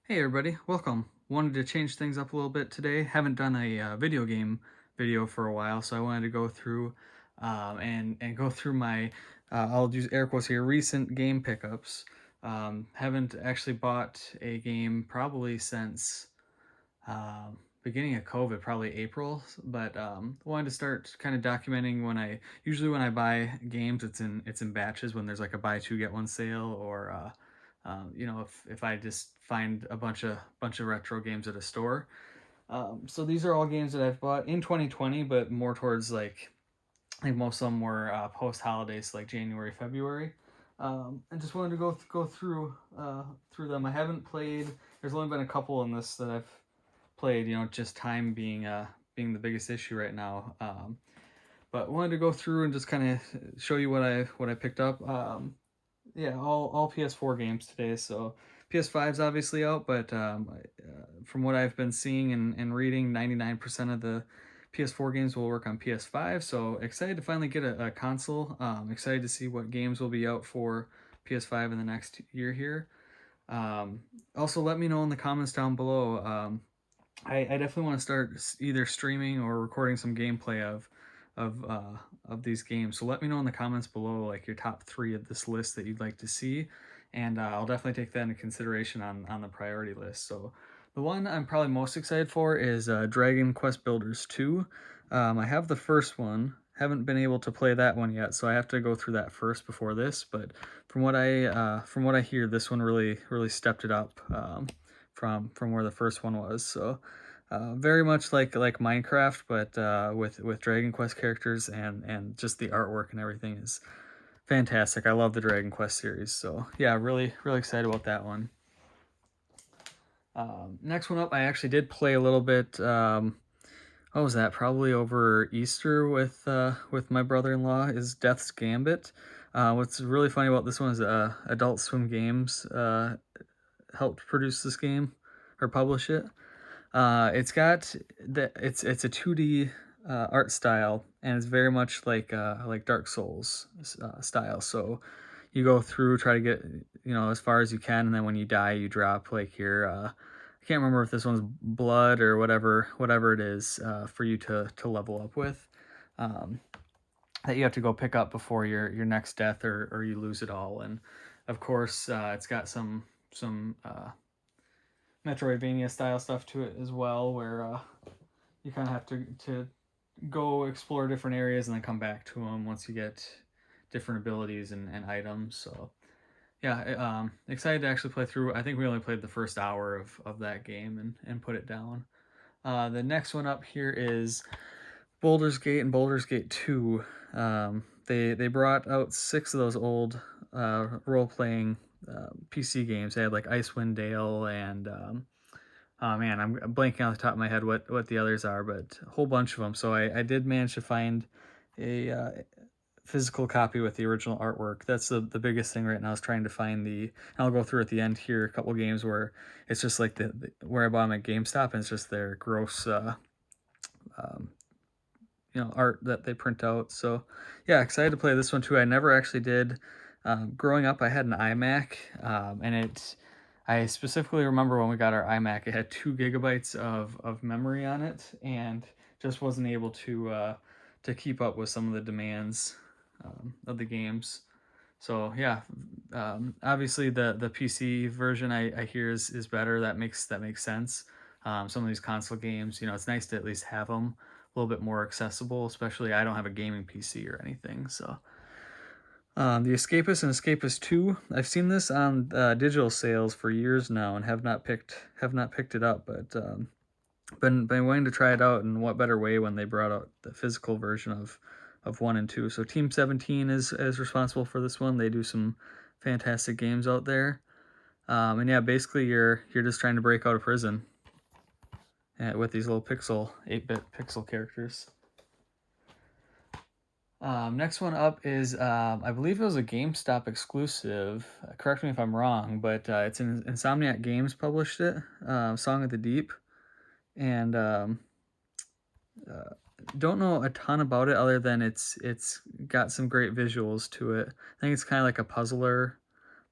Hey everybody, welcome. Wanted to change things up a little bit today. Haven't done a video game video for a while, so I wanted to go through and go through my I'll use air quotes here, recent game pickups. Haven't actually bought a game probably since beginning of COVID, probably April. But wanted to start kind of documenting when I buy games, it's in batches when there's like a buy two get one sale, or if I just find a bunch of retro games at a store. So these are all games that I've bought in 2020, but more towards like I think most of them were post holidays, like January, February. And just wanted to go through them. I haven't played. There's only been a couple in this that I've played. Just time being the biggest issue right now. But wanted to go through and just kind of show you what I picked up. Yeah, all PS4 games today. So PS5's obviously out, but from what I've been seeing and reading, 99% of the PS4 games will work on PS5. So excited to finally get a console. Excited to see what games will be out for PS5 in the next year here. Also, let me know in the comments down below. I definitely want to start either streaming or recording some gameplay of these games. So let me know in the comments below, like your top 3 of this list that you'd like to see, and I'll definitely take that into consideration on the priority list. So the one I'm probably most excited for is Dragon Quest Builders 2. I have the first one. Haven't been able to play that one yet, so I have to go through that first before this. But from what I hear, this one really stepped it up from where the first one was. So very much like Minecraft, but with Dragon Quest characters, and just the artwork and everything is fantastic. I love the Dragon Quest series, so yeah, really excited about that one. Next one up, I actually did play a little bit. What was that? Probably over Easter with my brother-in-law. Is Death's Gambit. What's really funny about this one is Adult Swim Games helped produce this game or publish it. It's got it's a 2D art style, and it's very much like Dark Souls style. So you go through, try to get as far as you can, and then when you die, you drop like your I can't remember if this one's blood or whatever it is for you to level up with. Um, that you have to go pick up before your next death, or you lose it all. And of course, it's got some Metroidvania style stuff to it as well, where you kind of have to go explore different areas and then come back to them once you get different abilities and items. So yeah, excited to actually play through. I think we only played the first hour of that game and put it down. The next one up here is Boulders Gate and Boulders Gate II. They brought out 6 of those old role playing PC games. They had like Icewind Dale and oh man, I'm blanking off the top of my head what the others are, but a whole bunch of them. So I did manage to find a physical copy with the original artwork. That's the biggest thing right now, is trying to find and I'll go through at the end here a couple games where it's just like where I bought them at GameStop, and it's just their gross um, art that they print out. So yeah, excited to play this one too. I never actually did. Growing up, I had an iMac, and I specifically remember when we got our iMac, it had 2 GB of memory on it, and just wasn't able to keep up with some of the demands of the games. So yeah, obviously the PC version I hear is better. That makes sense. Some of these console games, it's nice to at least have them a little bit more accessible. Especially I don't have a gaming PC or anything, so. The Escapists and Escapists II. I've seen this on digital sales for years now and have not picked it up, but been wanting to try it out. And what better way when they brought out the physical version of 1 and 2. So Team 17 is responsible for this one. They do some fantastic games out there. And yeah, basically you're just trying to break out of prison with these little 8-bit pixel characters. Next one up is, I believe it was a GameStop exclusive. Correct me if I'm wrong, but it's Insomniac Games published it. Song of the Deep, and don't know a ton about it other than it's got some great visuals to it. I think it's kind of like a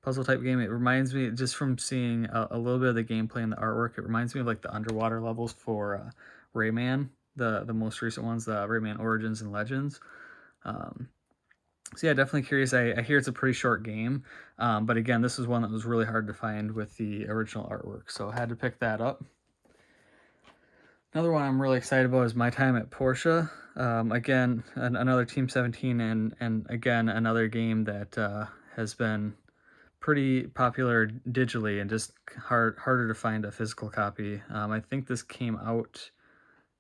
puzzle type game. It reminds me, just from seeing a little bit of the gameplay and the artwork, it reminds me of like the underwater levels for Rayman, the most recent ones, the Rayman Origins and Legends. So yeah, definitely curious. I hear it's a pretty short game, but again, this is one that was really hard to find with the original artwork, so I had to pick that up. Another one I'm really excited about is My Time at Portia. Again, another Team 17, and again, another game that has been pretty popular digitally and just harder to find a physical copy. I think this came out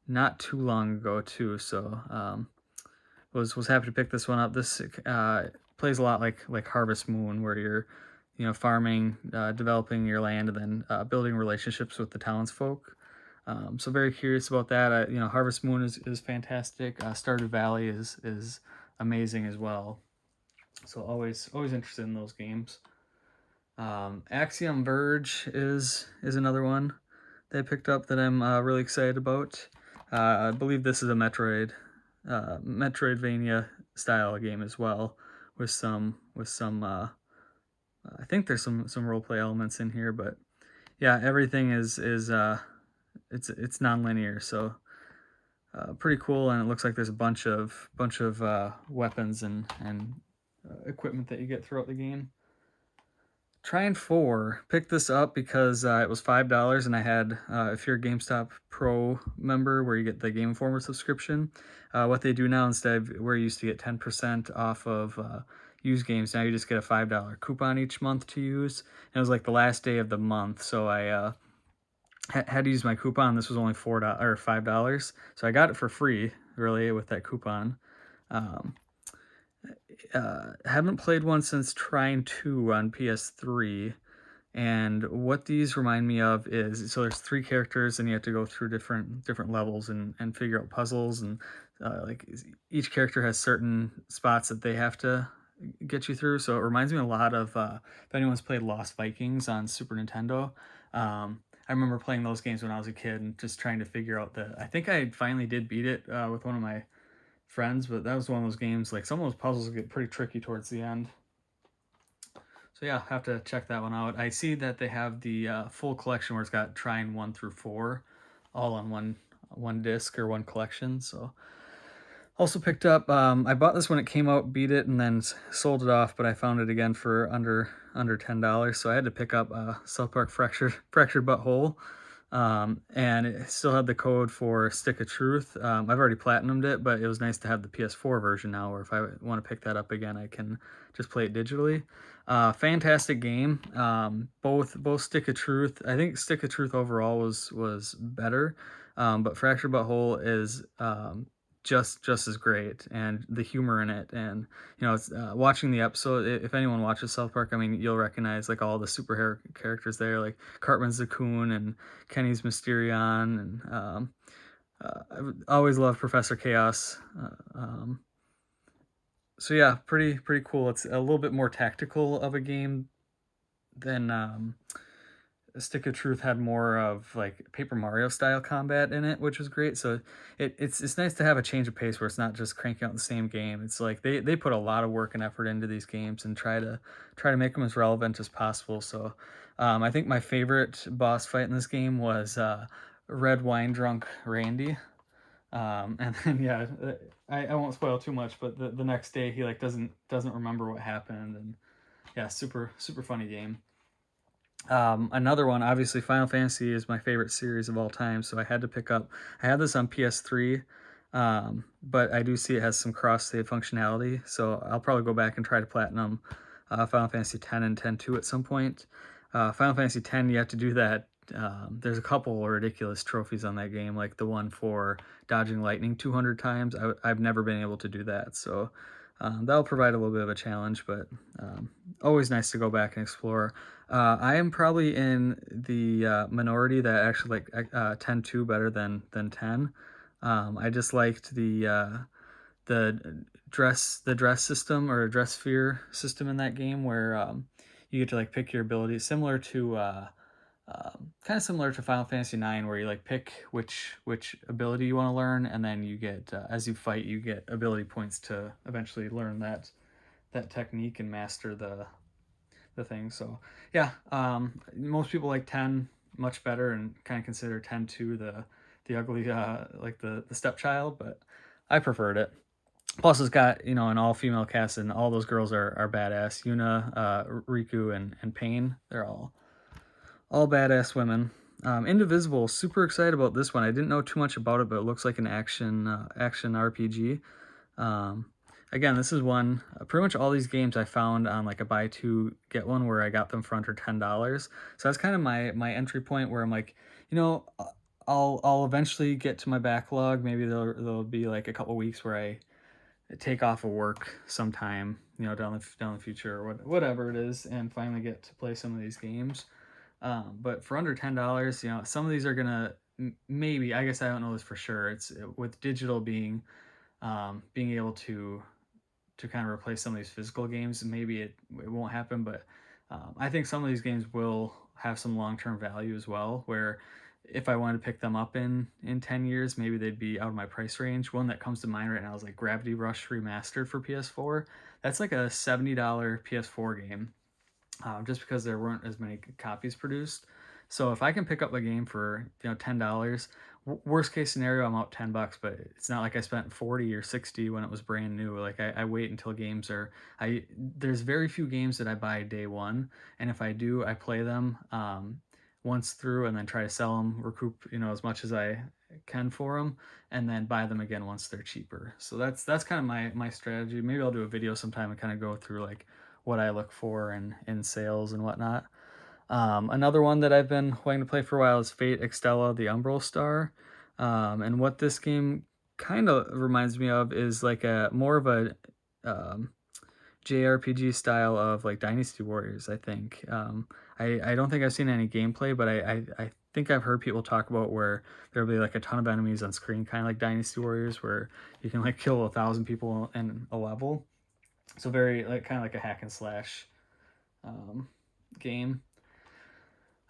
not too long ago too, so was happy to pick this one up. This plays a lot like Harvest Moon, where you're farming, developing your land, and then building relationships with the townsfolk. So very curious about that. Harvest Moon is fantastic. Stardew Valley is amazing as well. So always interested in those games. Axial Verge is another one that I picked up that I'm really excited about. I believe this is a Metroidvania style game as well, with some I think there's some roleplay elements in here, but yeah, everything is it's non-linear, so pretty cool. And it looks like there's a bunch of weapons and equipment that you get throughout the game. Trine 4, picked this up because it was $5, and I had, if you're a GameStop Pro member where you get the Game Informer subscription, what they do now, instead of where you used to get 10% off of used games, now you just get a $5 coupon each month to use. And it was like the last day of the month, so I had to use my coupon. This was only $4 or $5, so I got it for free, really, with that coupon. Haven't played one since Trine 2 on PS3, and what these remind me of is, so there's 3 characters and you have to go through different levels and figure out puzzles, and like each character has certain spots that they have to get you through. So it reminds me a lot of if anyone's played Lost Vikings on Super Nintendo. I remember playing those games when I was a kid and just trying to figure out I think I finally did beat it with one of my friends, but that was one of those games, like some of those puzzles get pretty tricky towards the end. So yeah, have to check that one out. I see that they have the full collection where it's got Trine 1 through 4 all on one disc or one collection. So also picked up, I bought this when it came out, beat it, and then sold it off, but I found it again for under $10, so I had to pick up South Park Fractured Butthole. And it still had the code for Stick of Truth. I've already platinumed it, but it was nice to have the PS4 version now, where if I want to pick that up again, I can just play it digitally. Fantastic game. Both Stick of Truth. I think Stick of Truth overall was better, but Fractured Butthole is just as great, and the humor in it, and it's watching the episode, if anyone watches South Park, I mean, you'll recognize like all the superhero characters there, like Cartman's the Coon and Kenny's Mysterion, and I always love Professor Chaos. So yeah, pretty cool. It's a little bit more tactical of a game than Stick of Truth had more of like Paper Mario style combat in it, which was great. So it's nice to have a change of pace where it's not just cranking out the same game. It's like they put a lot of work and effort into these games and try to make them as relevant as possible. So I think my favorite boss fight in this game was Red Wine Drunk Randy. And then yeah, I won't spoil too much, but the next day he like doesn't remember what happened, and yeah, super funny game. Another one, obviously Final Fantasy is my favorite series of all time, so I had to pick up, I had this on PS3, but I do see it has some cross-save functionality, so I'll probably go back and try to platinum Final Fantasy X and X-2 at some point. Final Fantasy X, you have to do that. There's a couple ridiculous trophies on that game, like the one for dodging lightning 200 times. I've never been able to do that, so that'll provide a little bit of a challenge, but always nice to go back and explore. I am probably in the minority that actually like X-2 better than X. I just liked the dress system, or dress sphere system in that game, where you get to like pick your abilities, similar to kind of similar to Final Fantasy IX, where you like pick which ability you want to learn, and then you get as you fight, you get ability points to eventually learn that technique and master the the thing. So yeah, most people like 10 much better and kind of consider 10-2 the ugly like the stepchild, but I preferred it. Plus, it's got, you know, an all female cast, and all those girls are badass. Yuna, Riku, and Pain. They're all badass women. Indivisible, super excited about this one. I didn't know too much about it, but it looks like an action RPG. Um, Again, this is one. Pretty much all these games I found on like a buy two get one, where I got them for under $10. So that's kind of my entry point, where I'm like, you know, I'll eventually get to my backlog. Maybe there'll be like a couple weeks where I take off of work sometime, you know, down the future, or whatever it is, and finally get to play some of these games. But for under $10, you know, some of these are gonna maybe, I guess I don't know this for sure. It's with digital being able to kind of replace some of these physical games. Maybe it won't happen, but I think some of these games will have some long term value as well. Where if I wanted to pick them up in 10 years, maybe they'd be out of my price range. One that comes to mind right now is like Gravity Rush Remastered for PS4. That's like a $70 PS4 game, just because there weren't as many copies produced. So if I can pick up a game for, you know, $10, worst case scenario, I'm out $10, but it's not like I spent 40 or 60 when it was brand new. Like I wait until games are, there's very few games that I buy day one, and if I do, I play them once through and then try to sell them, recoup, you know, as much as I can for them, and then buy them again once they're cheaper. So that's kind of my strategy. Maybe I'll do a video sometime and kind of go through like what I look for in sales and whatnot. Another one that I've been wanting to play for a while is Fate Xtella, the Umbral Star. And what this game kind of reminds me of is like a more of a JRPG style of like Dynasty Warriors, I think. I don't think I've seen any gameplay, but I think I've heard people talk about where there'll be like a ton of enemies on screen, kind of like Dynasty Warriors, where you can like kill 1,000 people in a level. So very like kind of like a hack and slash game.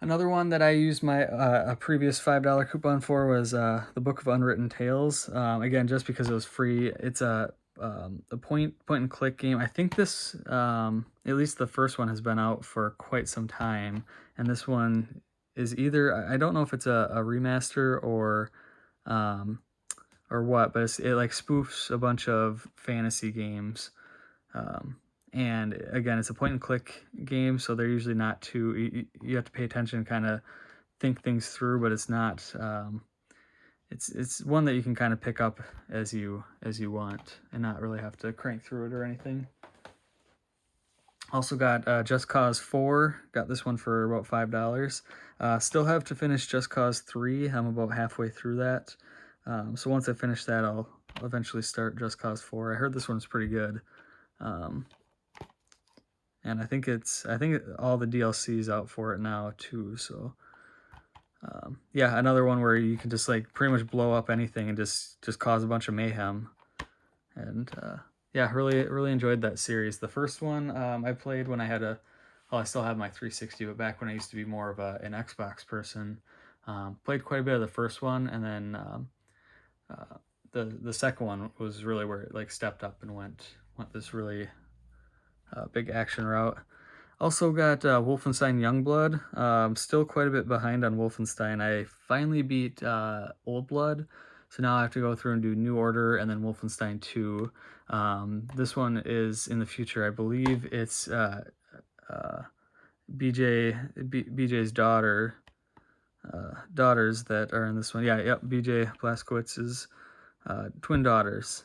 Another one that I used my a previous $5 coupon for was the Book of Unwritten Tales. Again, just because it was free. It's a point and click game. I think this at least the first one has been out for quite some time, and this one is either, I don't know if it's a remaster or what, but it like spoofs a bunch of fantasy games. And again, it's a point and click game, so they're usually not too, you have to pay attention and kind of think things through, but it's not, it's one that you can kind of pick up as you want and not really have to crank through it or anything. Also got Just Cause 4, got this one for about $5. Still have to finish Just Cause 3, I'm about halfway through that. So once I finish that, I'll eventually start Just Cause 4. I heard this one's pretty good. And I think all the DLC is out for it now too. So yeah, another one where you can just like pretty much blow up anything and just cause a bunch of mayhem. And yeah, really enjoyed that series. The first one I played when I had I still have my 360, but back when I used to be more of an Xbox person, played quite a bit of the first one, and then the second one was really where it like stepped up and went this really big action route. Also got Wolfenstein Youngblood. Still quite a bit behind on Wolfenstein. I finally beat Old Blood, so now I have to go through and do New Order and then Wolfenstein 2. This one is in the future. I believe it's BJ's daughters that are in this one. Yeah, yep, BJ Blazkowicz's twin daughters.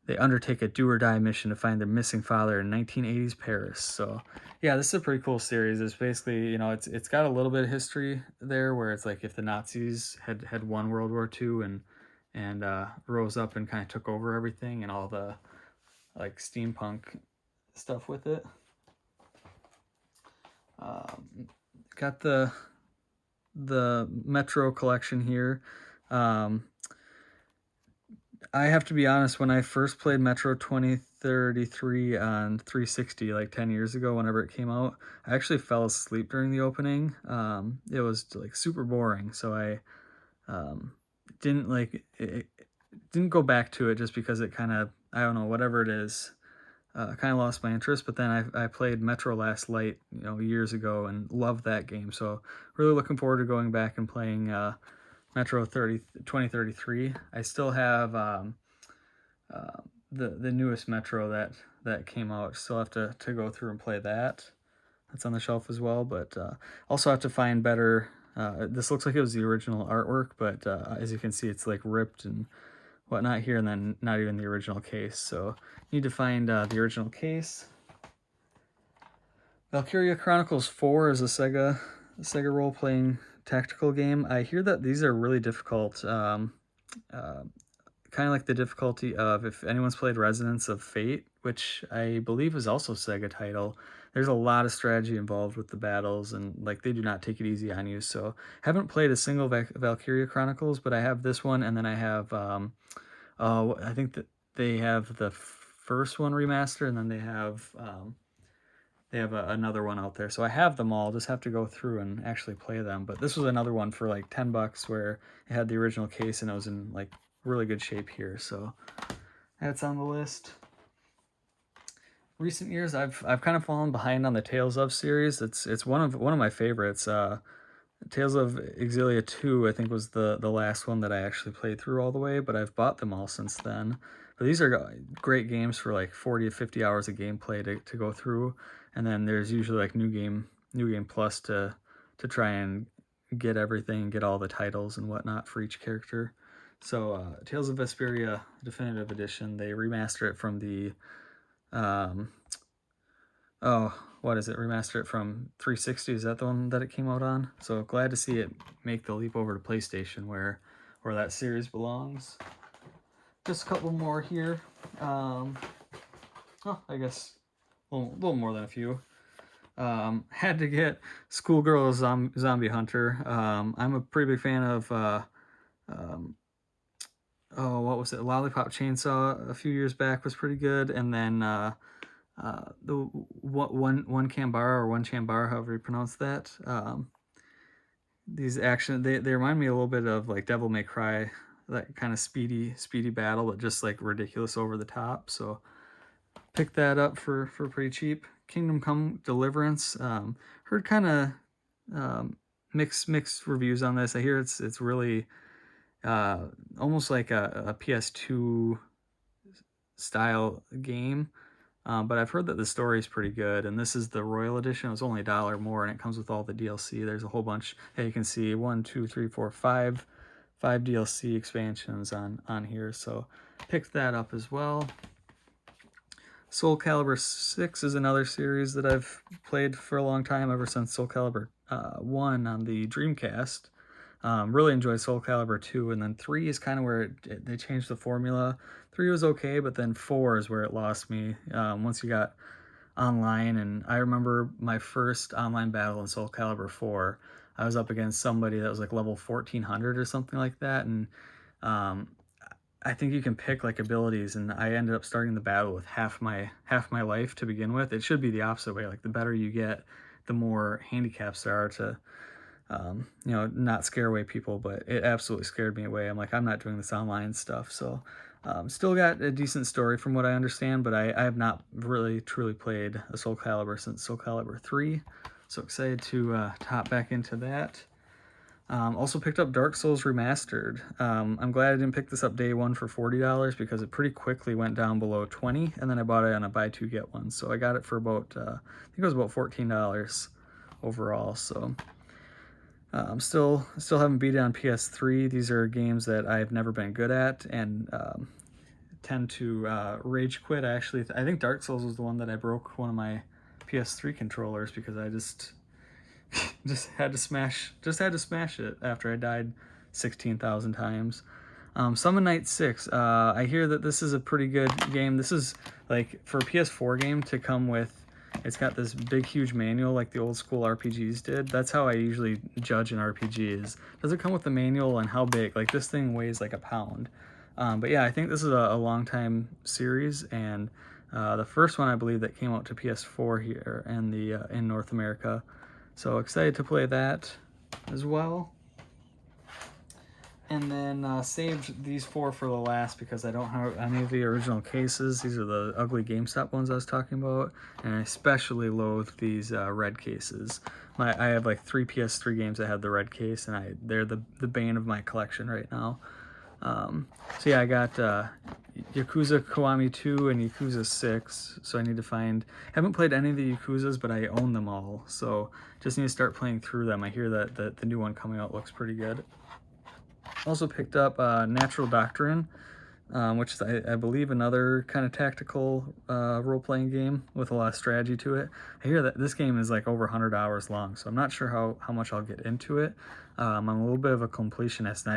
They undertake a do-or-die mission to find their missing father in 1980s Paris. So, yeah, this is a pretty cool series. It's basically, you know, it's got a little bit of history there, where it's like if the Nazis had won World War II and rose up and kind of took over everything, and all the like steampunk stuff with it. Got the Metro collection here. I have to be honest, when I first played Metro 2033 on 360 like 10 years ago, whenever it came out, I actually fell asleep during the opening. It was like super boring, so I didn't like it, didn't go back to it just because it kind of, I don't know, whatever it is. kind of lost my interest, but then I played Metro Last Light, years ago and loved that game. So really looking forward to going back and playing Metro 2033. I still have the newest Metro that came out. Still have to go through and play that. That's on the shelf as well, but also have to find better. This looks like it was the original artwork, but as you can see, it's like ripped and whatnot here, and then not even the original case. So need to find the original case. Valkyrie Chronicles 4 is a Sega role-playing tactical game. I hear that these are really difficult. Kind of like the difficulty of, if anyone's played Resonance of Fate, which I believe is also a Sega title, there's a lot of strategy involved with the battles, and like they do not take it easy on you. So haven't played a single Valkyrie Chronicles, but I have this one, and then I have I think that they have the first one remastered, and then they have another one out there. So I have them all, just have to go through and actually play them. But this was another one for like $10 where it had the original case and it was in like really good shape here. So that's on the list. Recent years, I've kind of fallen behind on the Tales of series. It's one of my favorites. Tales of Xtella II, I think, was the last one that I actually played through all the way, but I've bought them all since then. But these are great games for like 40 to 50 hours of gameplay to go through, and then there's usually like New Game Plus to try and get everything, get all the titles and whatnot for each character. So Tales of Vesperia Definitive Edition, they remaster it from the what is it? Remaster it from 360. Is that the one that it came out on? So glad to see it make the leap over to PlayStation, where that series belongs. Just a couple more here. I guess a little more than a few. Had to get Schoolgirl Zombie Hunter. I'm a pretty big fan of what was it? Lollipop Chainsaw a few years back was pretty good, and then the one Chambara, however you pronounce that. These action they remind me a little bit of like Devil May Cry, that kind of speedy battle, but just like ridiculous over the top. So picked that up for pretty cheap. Kingdom Come Deliverance. Heard kind of mixed reviews on this. I hear it's really almost like a PS2 style game. But I've heard that the story is pretty good, and this is the Royal Edition. It was only $1 more, and it comes with all the DLC. There's a whole bunch. Hey, you can see 1, 2, 3, 4, 5 DLC expansions on here, so picked that up as well. Soul Calibur VI is another series that I've played for a long time, ever since Soul Calibur 1 on the Dreamcast. Really enjoyed Soul Calibur 2, and then 3 is kind of where they changed the formula. 3 was okay, but then 4 is where it lost me once you got online. And I remember my first online battle in Soul Calibur 4, I was up against somebody that was like level 1400 or something like that, and I think you can pick like abilities, and I ended up starting the battle with half my life to begin with. It should be the opposite way. Like the better you get, the more handicaps there are to not scare away people, but it absolutely scared me away. I'm like, I'm not doing this online stuff. So still got a decent story from what I understand, but I have not really truly played a Soul Calibur since Soul Calibur 3. So excited to hop back into that. Also picked up Dark Souls Remastered. I'm glad I didn't pick this up day one for $40 because it pretty quickly went down below $20, and then I bought it on a buy two get one. So I got it for about, I think it was about $14 overall. So still haven't beat it on PS3. These are games that I've never been good at, and tend to rage quit. I think Dark Souls was the one that I broke one of my PS3 controllers because I just had to smash it after I died 16,000 times. Summon Night 6. I hear that this is a pretty good game. This is like for a PS4 game to come with. It's got this big, huge manual like the old school RPGs did. That's how I usually judge an RPG is, does it come with the manual and how big? Like this thing weighs like a pound. But yeah, I think this is a long time series, and the first one I believe that came out to PS4 here and in North America. So excited to play that as well. And then saved these four for the last because I don't have any of the original cases. These are the ugly GameStop ones I was talking about, and I especially loathe these red cases. I have like 3 PS3 games that have the red case, and they're the bane of my collection right now. So yeah, I got Yakuza Kiwami 2 and Yakuza 6, so I need to find... haven't played any of the Yakuzas, but I own them all, so just need to start playing through them. I hear that the new one coming out looks pretty good. Also picked up Natural Doctrine, which is, I believe, another kind of tactical role-playing game with a lot of strategy to it. I hear that this game is like over 100 hours long, so I'm not sure how much I'll get into it. I'm a little bit of a completionist, and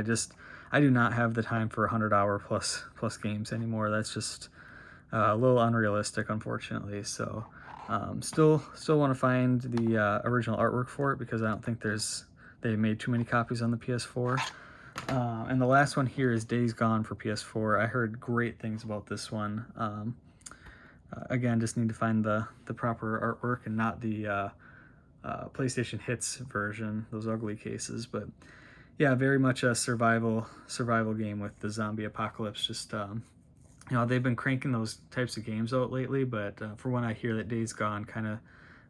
I do not have the time for 100-hour plus games anymore. That's just a little unrealistic, unfortunately. So still want to find the original artwork for it, because I don't think they made too many copies on the PS4. And the last one here is Days Gone for PS4. I heard great things about this one. Again, just need to find the proper artwork and not the PlayStation Hits version, those ugly cases. But yeah, very much a survival game with the zombie apocalypse. Just you know, they've been cranking those types of games out lately, but for when I hear that Days Gone kind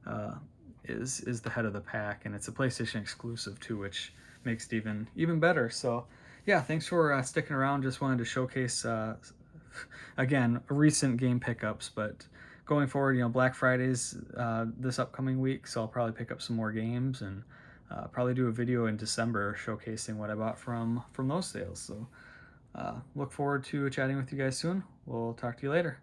of is the head of the pack, and it's a PlayStation exclusive too, which makes it even better. So yeah, thanks for sticking around. Just wanted to showcase again recent game pickups, but going forward, you know, Black Friday's this upcoming week, so I'll probably pick up some more games, and probably do a video in December showcasing what I bought from those sales. So look forward to chatting with you guys soon. We'll talk to you later.